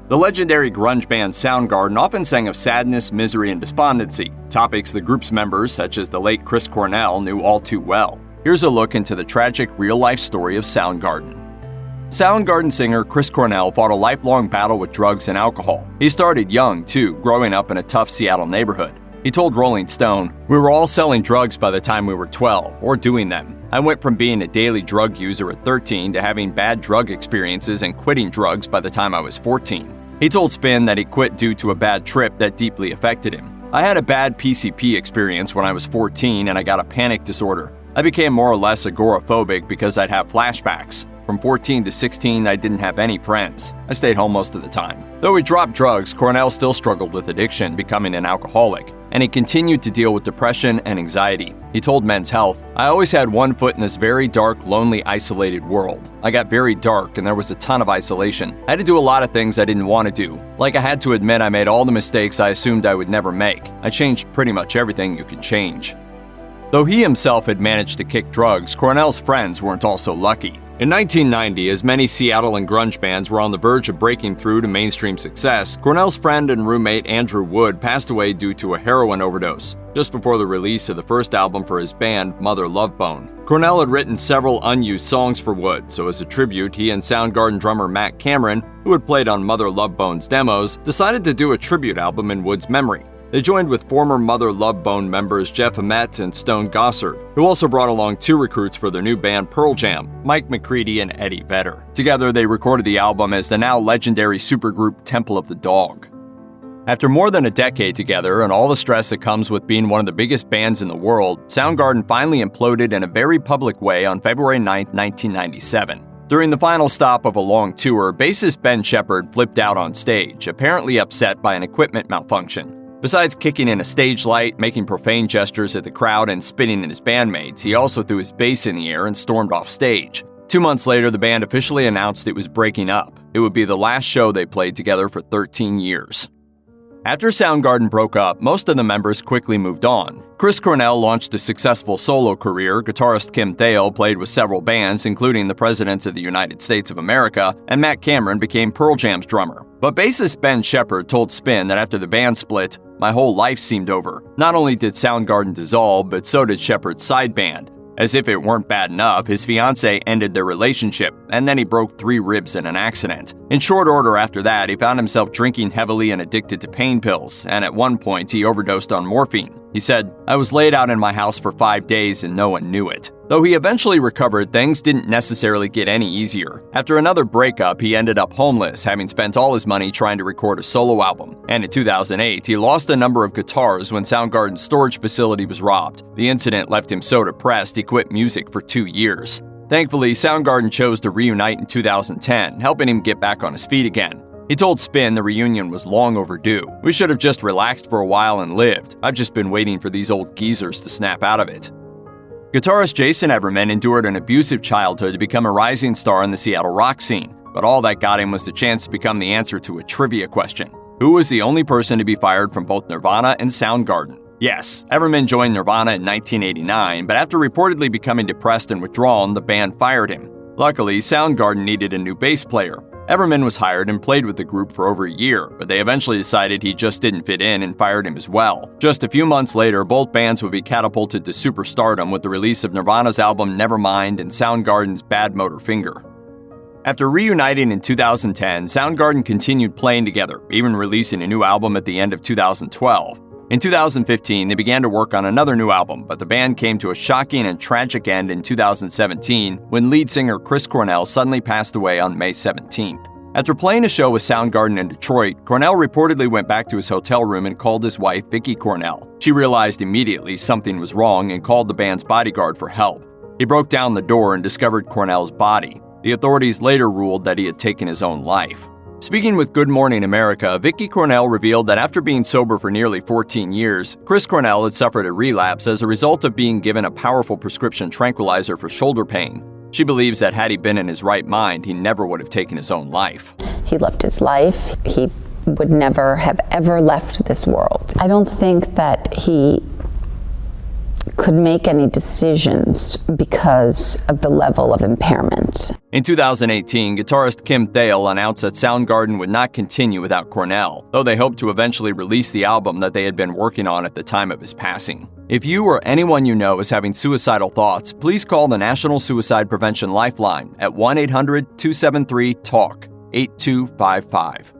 The legendary grunge band Soundgarden often sang of sadness, misery, and despondency, topics the group's members, such as the late Chris Cornell, knew all too well. Here's a look into the tragic real-life story of Soundgarden. Soundgarden singer Chris Cornell fought a lifelong battle with drugs and alcohol. He started young, too, growing up in a tough Seattle neighborhood. He told Rolling Stone, "We were all selling drugs by the time we were 12, or doing them. I went from being a daily drug user at 13 to having bad drug experiences and quitting drugs by the time I was 14. He told Spin that he quit due to a bad trip that deeply affected him. "I had a bad PCP experience when I was 14 and I got a panic disorder. I became more or less agoraphobic because I'd have flashbacks. From 14 to 16, I didn't have any friends. I stayed home most of the time." Though he dropped drugs, Cornell still struggled with addiction, becoming an alcoholic, and he continued to deal with depression and anxiety. He told Men's Health, "I always had one foot in this very dark, lonely, isolated world. I got very dark and there was a ton of isolation. I had to do a lot of things I didn't want to do. Like I had to admit I made all the mistakes I assumed I would never make. I changed pretty much everything you can change." Though he himself had managed to kick drugs, Cornell's friends weren't all so lucky. In 1990, as many Seattle and grunge bands were on the verge of breaking through to mainstream success, Cornell's friend and roommate Andrew Wood passed away due to a heroin overdose, just before the release of the first album for his band, Mother Love Bone. Cornell had written several unused songs for Wood, so as a tribute, he and Soundgarden drummer Matt Cameron, who had played on Mother Love Bone's demos, decided to do a tribute album in Wood's memory. They joined with former Mother Love Bone members Jeff Ament and Stone Gossard, who also brought along two recruits for their new band Pearl Jam, Mike McCready and Eddie Vedder. Together, they recorded the album as the now legendary supergroup Temple of the Dog. After more than a decade together and all the stress that comes with being one of the biggest bands in the world, Soundgarden finally imploded in a very public way on February 9, 1997. During the final stop of a long tour, bassist Ben Shepherd flipped out on stage, apparently upset by an equipment malfunction. Besides kicking in a stage light, making profane gestures at the crowd, and spitting at his bandmates, he also threw his bass in the air and stormed off stage. 2 months later, the band officially announced it was breaking up. It would be the last show they played together for 13 years. After Soundgarden broke up, most of the members quickly moved on. Chris Cornell launched a successful solo career, guitarist Kim Thayil played with several bands, including the Presidents of the United States of America, and Matt Cameron became Pearl Jam's drummer. But bassist Ben Shepherd told Spin that after the band split, "My whole life seemed over. Not only did Soundgarden dissolve, but so did Shepherd's side band. As if it weren't bad enough, his fiancée ended their relationship, and then he broke 3 ribs in an accident. In short order after that, he found himself drinking heavily and addicted to pain pills, and at one point he overdosed on morphine. He said, "I was laid out in my house for 5 days and no one knew it." Though he eventually recovered, things didn't necessarily get any easier. After another breakup, he ended up homeless, having spent all his money trying to record a solo album. And in 2008, he lost a number of guitars when Soundgarden's storage facility was robbed. The incident left him so depressed he quit music for 2 years. Thankfully, Soundgarden chose to reunite in 2010, helping him get back on his feet again. He told Spin the reunion was long overdue. "We should have just relaxed for a while and lived. I've just been waiting for these old geezers to snap out of it." Guitarist Jason Everman endured an abusive childhood to become a rising star in the Seattle rock scene, but all that got him was the chance to become the answer to a trivia question. Who was the only person to be fired from both Nirvana and Soundgarden? Yes, Everman joined Nirvana in 1989, but after reportedly becoming depressed and withdrawn, the band fired him. Luckily, Soundgarden needed a new bass player. Everman was hired and played with the group for over a year, but they eventually decided he just didn't fit in and fired him as well. Just a few months later, both bands would be catapulted to superstardom with the release of Nirvana's album Nevermind and Soundgarden's Bad Motor Finger. After reuniting in 2010, Soundgarden continued playing together, even releasing a new album at the end of 2012. In 2015, they began to work on another new album, but the band came to a shocking and tragic end in 2017 when lead singer Chris Cornell suddenly passed away on May 17th. After playing a show with Soundgarden in Detroit, Cornell reportedly went back to his hotel room and called his wife, Vicki Cornell. She realized immediately something was wrong and called the band's bodyguard for help. He broke down the door and discovered Cornell's body. The authorities later ruled that he had taken his own life. Speaking with Good Morning America, Vicki Cornell revealed that after being sober for nearly 14 years, Chris Cornell had suffered a relapse as a result of being given a powerful prescription tranquilizer for shoulder pain. She believes that had he been in his right mind, he never would have taken his own life. He lived his life. He would never have ever left this world. I don't think that he could make any decisions because of the level of impairment. In 2018, guitarist Kim Thale announced that Soundgarden would not continue without Cornell, though they hoped to eventually release the album that they had been working on at the time of his passing. If you or anyone you know is having suicidal thoughts, please call the National Suicide Prevention Lifeline at 1-800-273-TALK, 8255.